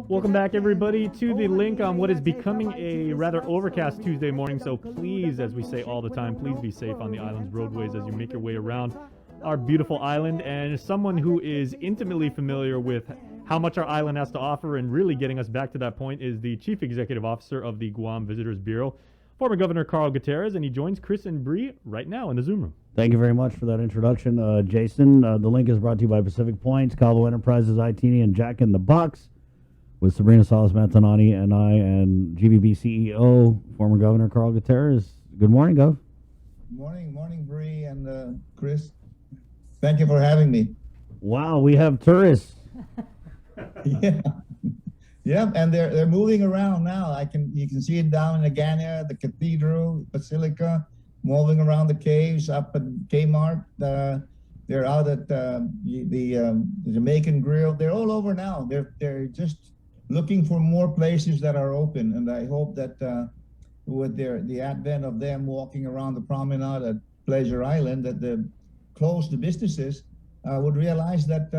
Welcome back, everybody, to the link on what is becoming a rather overcast Tuesday morning. So please, as we say all the time, please be safe on the island's roadways as you make your way around our beautiful island. And someone who is intimately familiar with how much our island has to offer and really getting us back to that point is the Chief Executive Officer of the Guam Visitors Bureau, former Governor Carl Gutierrez, and he joins Chris and Bree right now in the Zoom room. Thank you very much for that introduction, Jason. The link is brought to you by Pacific Points, Cabo Enterprises, ITini, and Jack in the Box, with Sabrina Salas-Mantanani and I and GVB CEO, former Governor Carl Gutierrez. Good morning, Gov. Morning, Bree and Chris. Thank you for having me. Wow, we have tourists. Yeah, and they're moving around now. You can see it down in Agana, the cathedral, Basilica, moving around the caves, up at Kmart. They're out at the Jamaican Grill. They're all over now. They're just looking for more places that are open, and I hope that with the advent of them walking around the promenade at Pleasure Island, that the closed businesses would realize that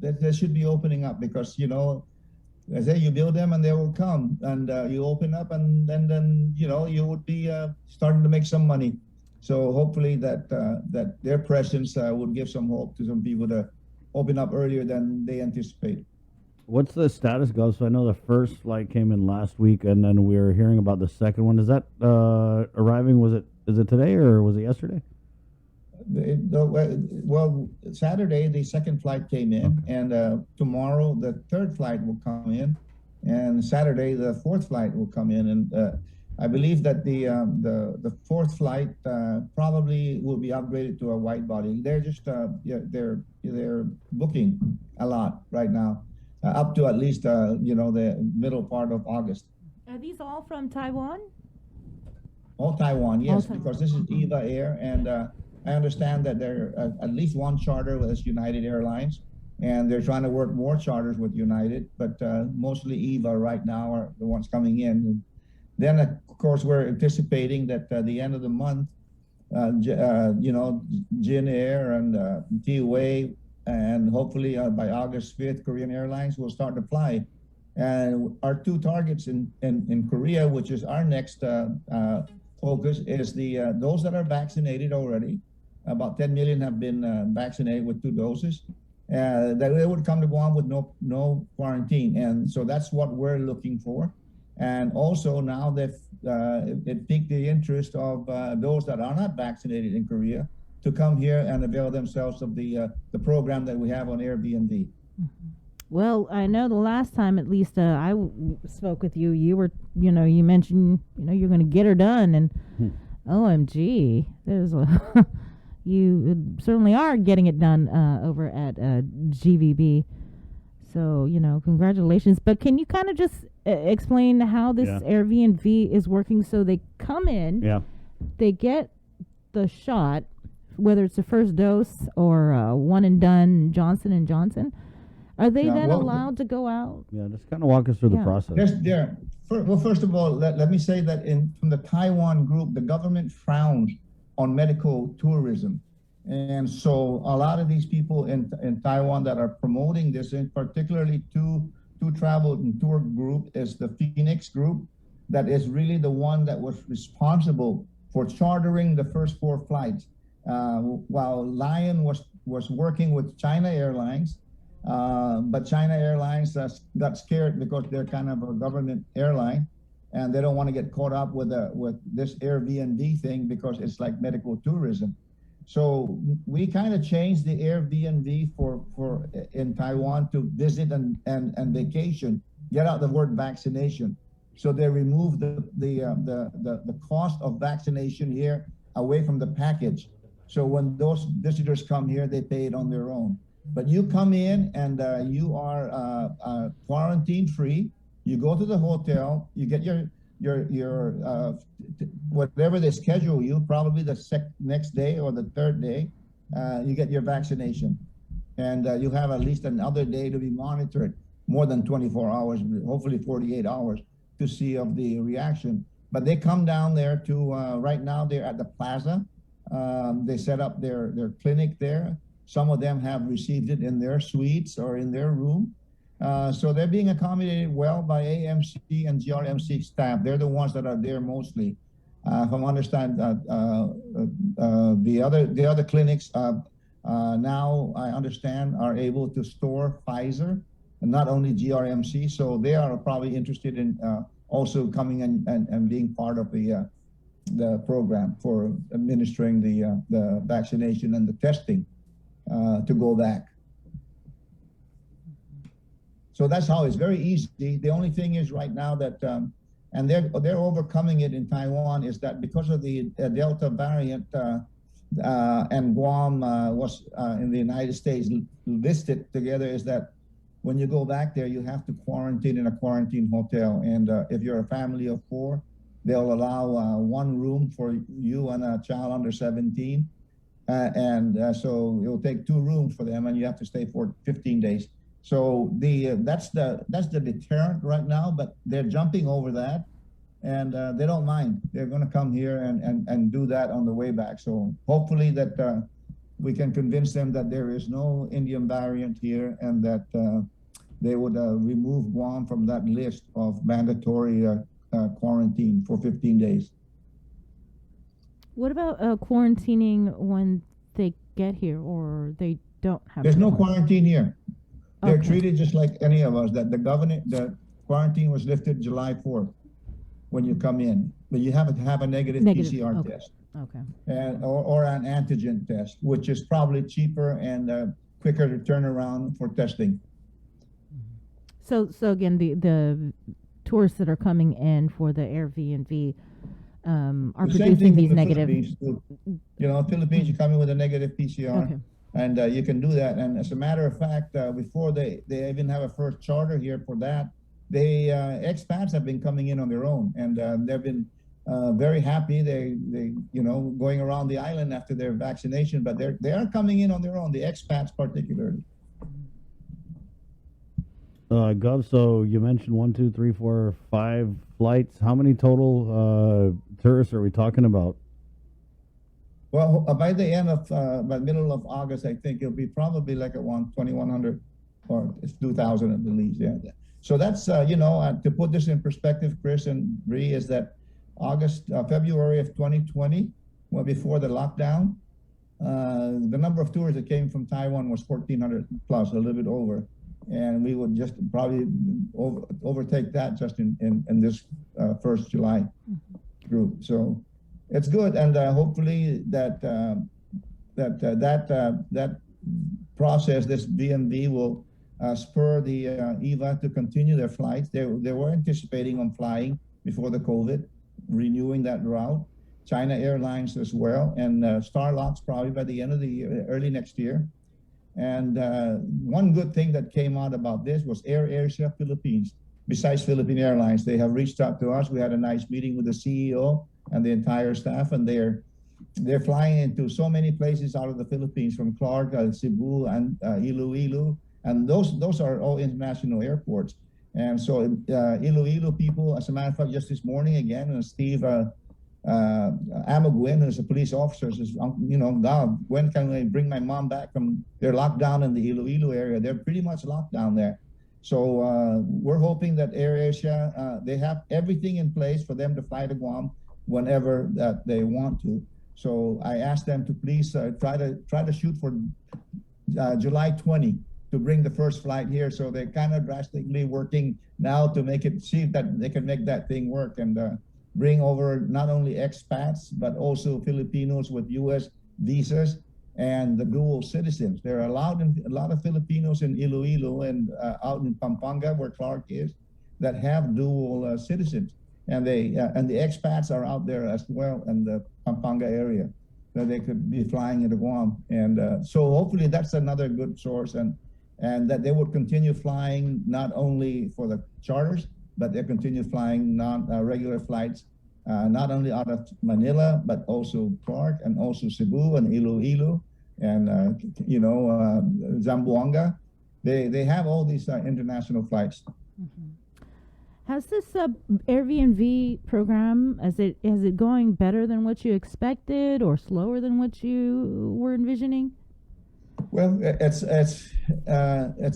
they should be opening up, because I say, you build them and they will come, and you open up, and then you would be starting to make some money. So hopefully that their presence would give some hope to some people to open up earlier than they anticipate. What's the status, Gov? So I know the first flight came in last week, and then we're hearing about the second one. Is that arriving? Is it today or was it yesterday? Well, Saturday the second flight came in, okay. And tomorrow the third flight will come in, and Saturday the fourth flight will come in, and I believe that the fourth flight probably will be upgraded to a wide body. They're just they're booking a lot right now, up to at least the middle part of August. Are these all from Taiwan? All Taiwan, yes, all Taiwan. Because this is EVA Air, and I understand that there at least one charter with United Airlines, and they're trying to work more charters with United, but mostly EVA right now are the ones coming in. And then, of course, we're anticipating that the end of the month, Jin Air and TUA, and hopefully by August 5th, Korean Airlines will start to fly. And our two targets in Korea, which is our next focus, is those that are vaccinated already. About 10 million have been vaccinated with 2 doses. That they would come to Guam with no quarantine, and so that's what we're looking for. And also now it piqued the interest of those that are not vaccinated in Korea to come here and avail themselves of the program that we have on Airbnb. Mm-hmm. Well, I know the last time, at least I spoke with you, you were, you mentioned, you're going to get her done, and OMG, you certainly are getting it done over at GVB. So, congratulations. But can you kind of just explain how this Airbnb is working? So they come in, they get the shot, whether it's the first dose or one and done Johnson & Johnson. Are they then allowed to go out? Yeah, just kind of walk us through the process. Well, first of all, let me say that from the Taiwan group, the government frowns on medical tourism. And so a lot of these people in Taiwan that are promoting this, and particularly two travel and tour group, is the Phoenix group, that is really the one that was responsible for chartering the first 4 flights. While Lion was working with China Airlines, but China Airlines got scared because they're kind of a government airline, and they don't want to get caught up with this Airbnb thing because it's like medical tourism. So we kind of changed the Airbnb for in Taiwan to visit and vacation. Get out the word vaccination. So they removed the cost of vaccination here away from the package. So when those visitors come here, they pay it on their own. But you come in and you are quarantine free. You go to the hotel, you get your whatever they schedule you, probably the next day or the third day, you get your vaccination. And you have at least another day to be monitored, more than 24 hours, hopefully 48 hours, to see of the reaction. But they come down there to, right now they're at the plaza. They set up their clinic there. Some of them have received it in their suites or in their room. So they're being accommodated well by AMC and GRMC staff. They're the ones that are there mostly. From understand, the other clinics now I understand are able to store Pfizer, and not only GRMC. So they are probably interested in also coming and being part of the program for administering the vaccination and the testing to go back. So that's how it's very easy. The only thing is right now that, and they're overcoming it in Taiwan, is that because of the Delta variant, and Guam was in the United States listed together, is that when you go back there, you have to quarantine in a quarantine hotel. And if you're a family of 4, they'll allow 1 room for you and a child under 17. So it'll take 2 rooms for them, and you have to stay for 15 days. So that's the deterrent right now, but they're jumping over that, and they don't mind. They're going to come here and do that on the way back. So hopefully that we can convince them that there is no Indian variant here, and that they would remove Guam from that list of mandatory quarantine for 15 days. What about quarantining when they get here, or they don't have? There's no quarantine here. They're Okay. treated just like any of us. That the quarantine was lifted July 4th when you come in, but you have to have a negative PCR okay. test Okay. or an antigen test, which is probably cheaper and quicker to turn around for testing. So again, the tourists that are coming in for the Airbnb are The same thing producing these from the negative. Philippines too. You know, Philippines, you come in with a negative PCR. Okay. And you can do that. And as a matter of fact, before they even have a first charter here for that, they expats have been coming in on their own, and they've been very happy. They going around the island after their vaccination, but they are coming in on their own. The expats particularly. Gov, so you mentioned 1, 2, 3, 4, 5 flights. How many total tourists are we talking about? Well, by the end of by middle of August, I think it'll be probably like around 2,100 or it's 2,000 at the least. Yeah. So that's to put this in perspective, Chris and Bree, is that February of 2020, well before the lockdown, the number of tourists that came from Taiwan was 1,400 plus, a little bit over, and we would just probably overtake that just in this first July group. So. It's good, and hopefully that process, this VMV, will spur the EVA to continue their flights. They were anticipating on flying before the COVID, renewing that route. China Airlines as well, and Starlux probably by the end of the year, early next year. And one good thing that came out about this was AirAsia Philippines. Besides Philippine Airlines, they have reached out to us. We had a nice meeting with the CEO and the entire staff, and they're flying into so many places out of the Philippines, from Clark, Cebu, and Iloilo, and those are all international airports. And so Iloilo people, as a matter of fact, just this morning again, Steve Amaguin, who's a police officer, says, God, when can I bring my mom back from their lockdown in the Iloilo area? They're pretty much locked down there. So we're hoping that AirAsia, they have everything in place for them to fly to Guam whenever that they want to. So I asked them to please try to shoot for July 20 to bring the first flight here. So they're kind of drastically working now to see that they can make that thing work and bring over not only expats, but also Filipinos with U.S. visas and the dual citizens. There are a lot of Filipinos in Iloilo and out in Pampanga, where Clark is, that have dual citizens. And the expats are out there as well in the Pampanga area, that they could be flying into Guam. And so hopefully that's another good source, and that they would continue flying not only for the charters, but they continue flying regular flights, not only out of Manila, but also Clark and also Cebu and Iloilo and Zamboanga. They have all these international flights. Mm-hmm. Has this Airbnb program, is it going better than what you expected, or slower than what you were envisioning? Well, it's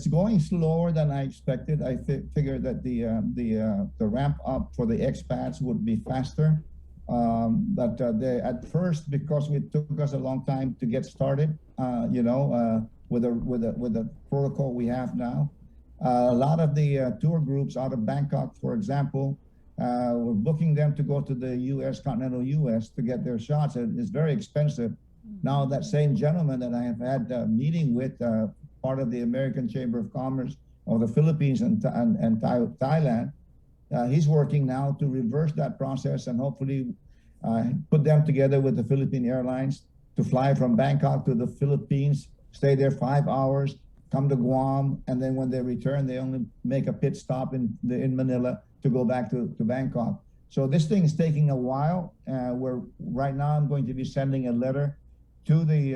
going slower than I expected. I figured that the ramp up for the expats would be faster. But at first, because it took us a long time to get started, with the protocol we have now, a lot of the tour groups out of Bangkok, for example, we're booking them to go to the U.S., continental U.S. to get their shots. It's very expensive. Now that same gentleman that I have had a meeting with, part of the American Chamber of Commerce of the Philippines and Thailand, he's working now to reverse that process and hopefully put them together with the Philippine Airlines to fly from Bangkok to the Philippines, stay there 5 hours, come to Guam, and then when they return, they only make a pit stop in Manila to go back to Bangkok. So this thing is taking a while. Right now I'm going to be sending a letter to the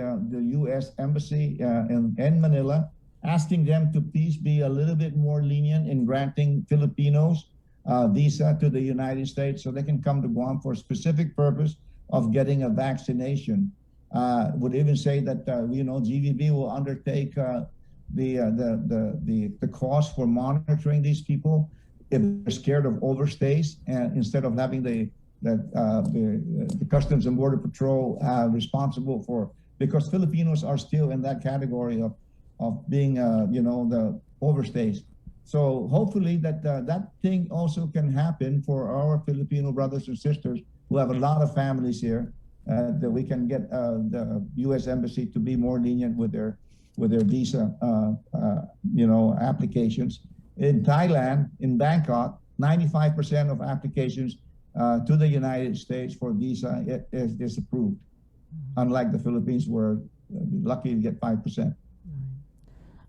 U.S. Embassy in Manila, asking them to please be a little bit more lenient in granting Filipinos visa to the United States so they can come to Guam for a specific purpose of getting a vaccination. Would even say that GVB will undertake the cost for monitoring these people if they're scared of overstays, and instead of having the Customs and Border Patrol responsible for, because Filipinos are still in that category of being the overstays. So hopefully that thing also can happen for our Filipino brothers and sisters who have a lot of families here, that we can get the U.S. Embassy to be more lenient with their visa applications. In Thailand, in Bangkok, 95% of applications to the United States for visa is approved, unlike the Philippines where you're lucky to get 5%.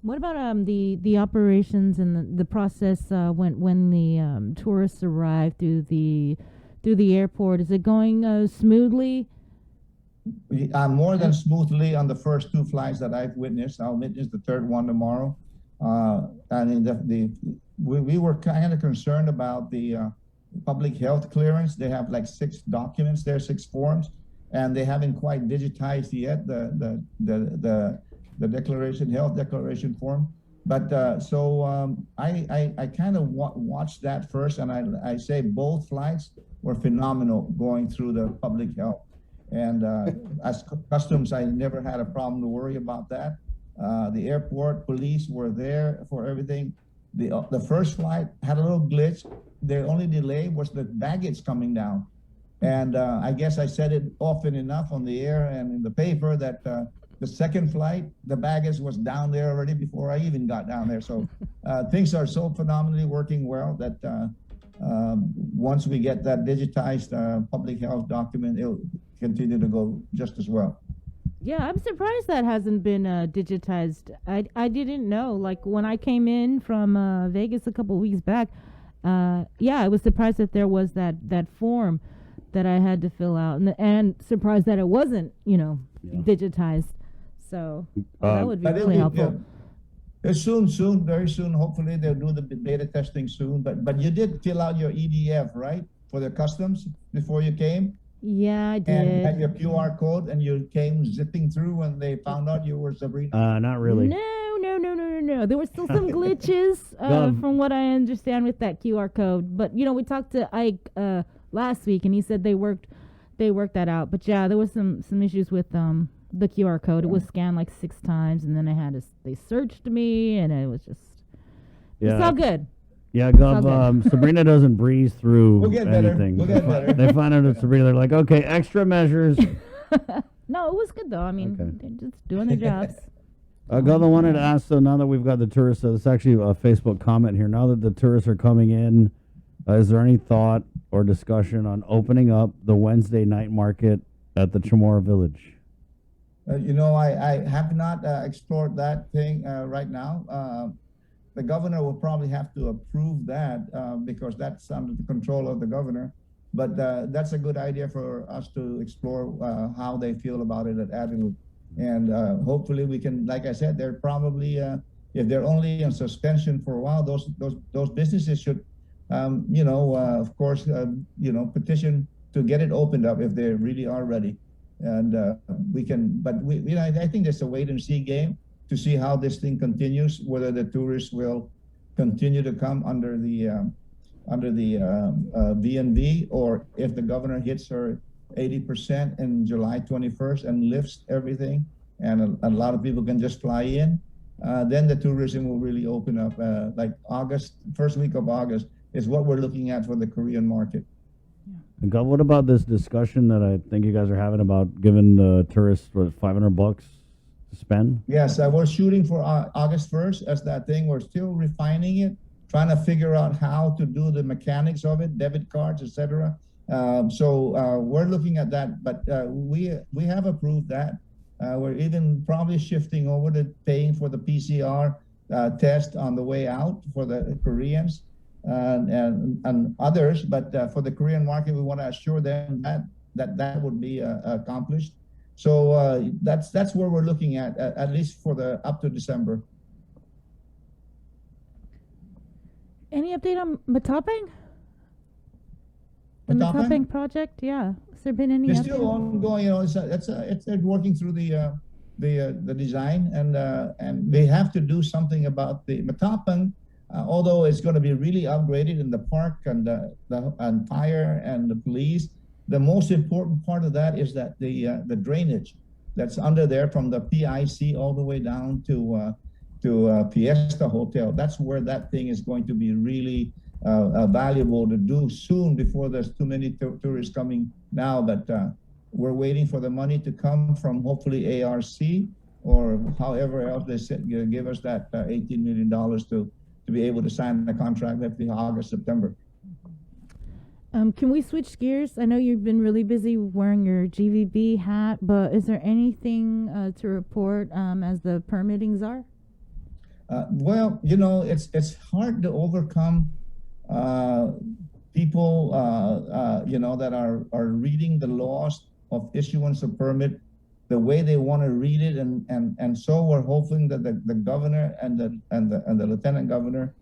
What about the operations and the process when the tourists arrive through the airport? Is it going smoothly? More than smoothly on the first two flights that I've witnessed. I'll witness the third one tomorrow. And we were kind of concerned about the public health clearance. They have like 6 documents there, 6 forms, and they haven't quite digitized yet the health declaration form. But I kind of watched that first, and I say both flights were phenomenal going through the public health. And as customs, I never had a problem to worry about that. The airport police were there for everything. The first flight had a little glitch. The only delay was the baggage coming down. And I guess I said it often enough on the air and in the paper that the second flight, the baggage was down there already before I even got down there. So things are so phenomenally working well that once we get that digitized public health document, it'll continue to go just as well. Yeah, I'm surprised that hasn't been digitized. I didn't know. Like when I came in from Vegas a couple of weeks back, I was surprised that there was that form that I had to fill out, and surprised that it wasn't, digitized. So that would be really helpful. Soon, very soon. Hopefully, they'll do the beta testing soon. But you did fill out your EDF, right, for the customs before you came? Yeah, I did. And you had your QR code, and you came zipping through when they found out you were Sabrina? Not really. No. There were still some glitches from what I understand with that QR code. But, we talked to Ike last week, and he said they worked that out. But, yeah, there was some issues with the QR code. It was scanned like 6 times, and then they searched me, and it was just it's all good. Yeah, Gov, Sabrina doesn't breeze through anything. We'll get better. They find out it's Sabrina. They're like, okay, extra measures. No, it was good, though. I mean, they're just doing their jobs. Gov, I wanted to ask, so now that we've got the tourists, it's actually a Facebook comment here. Now that the tourists are coming in, is there any thought or discussion on opening up the Wednesday night market at the Chamorro Village? I have not explored that thing right now. The governor will probably have to approve that because that's under the control of the governor. But that's a good idea for us to explore how they feel about it at Avenue. And hopefully we can, like I said, they're probably, if they're only in suspension for a while, those businesses should, of course, petition to get it opened up if they really are ready. And we can, but I think it's a wait and see game. to see how this thing continues, whether the tourists will continue to come under the VNV, or if the governor hits her 80% in July 21st and lifts everything, and a lot of people can just fly in, then the tourism will really open up. Like August, first week of August is what we're looking at for the Korean market. And Gov, what about this discussion that I think you guys are having about giving the tourists $500 to spend? Yes, we're shooting for August 1st as that thing. We're still refining it, trying to figure out how to do the mechanics of it, debit cards, etc. So we're looking at that, but we have approved that. We're even probably shifting over to paying for the PCR test on the way out for the Koreans and others. But for the Korean market, we want to assure them that would be accomplished. So that's where we're looking at least for the up to December. Any update on Matapang? The Matapang? Matapang project, yeah. Has there been any? It's update? still ongoing. You know, it's working through the design, and they have to do something about the Matapang. Although it's going to be really upgraded in the park and and fire and the police, the most important part of that is that the drainage that's under there from the PIC all the way down to Fiesta Hotel. That's where that thing is going to be really valuable to do soon, before there's too many tourists coming now. But we're waiting for the money to come from hopefully ARC or however else they said, give us that $18 million to be able to sign the contract at the August, September. Can we switch gears? I know you've been really busy wearing your GVB hat, but is there anything to report as the permittings are? Well, you know, it's hard to overcome people, you know, that are reading the laws of issuance of permit the way they want to read it, and so we're hoping that the governor and the lieutenant governor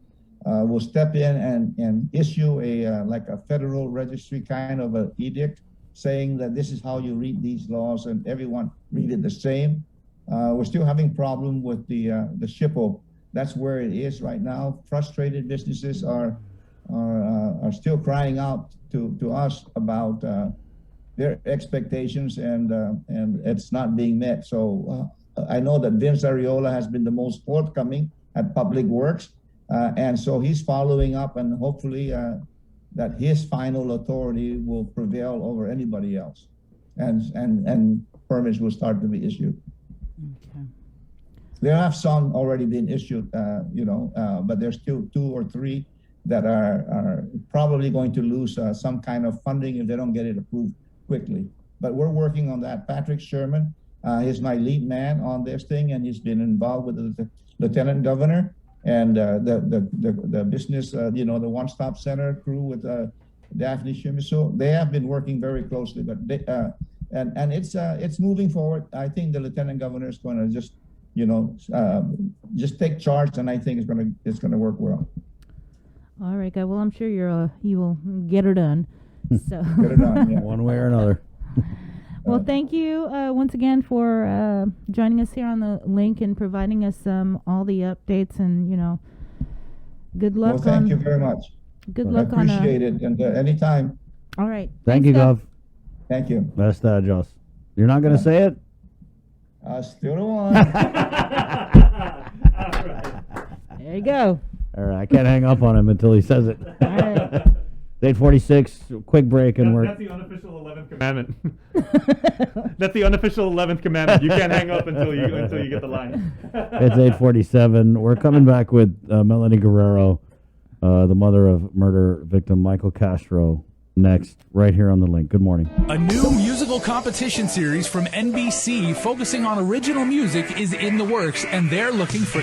will step in and issue like a federal registry kind of an edict saying that this is how you read these laws and everyone read it the same. We're still having problem with the SHPO. That's where it is right now. Frustrated businesses are still crying out to us about their expectations, and it's not being met. So I know that Vince Ariola has been the most forthcoming at Public Works, and so he's following up, and hopefully that his final authority will prevail over anybody else, and permits will start to be issued. Okay. There have some already been issued, you know, but there's still 2 or 3 that are probably going to lose some kind of funding if they don't get it approved quickly. But we're working on that. Patrick Sherman is my lead man on this thing, and he's been involved with the lieutenant governor and the business, you know, the one-stop center crew with Daphne Shimizu. They have been working very closely, but they, and it's moving forward. I think the lieutenant governor is going to just, you know, just take charge, and I think it's gonna work well. All right, guy. Well, I'm sure you will get it done. So Get it done, yeah. One way or another. Well, thank you once again for joining us here on the link and providing us all the updates, and you know, good luck. Well, thank you very much. Good luck on. I appreciate it, and anytime. All right. Thank you, Gov. Thank you. Best Joss. You're not going to say it? Still the one. There you go. All right, I can't hang up on him until he says it. All right. 8:46, quick break, and we're... That's the unofficial 11th commandment. That's the unofficial 11th commandment. You can't hang up until you get the line. It's 8:47. We're coming back with Melanie Guerrero, the mother of murder victim Michael Castro, next, right here on the link. Good morning. A new musical competition series from NBC focusing on original music is in the works, and they're looking for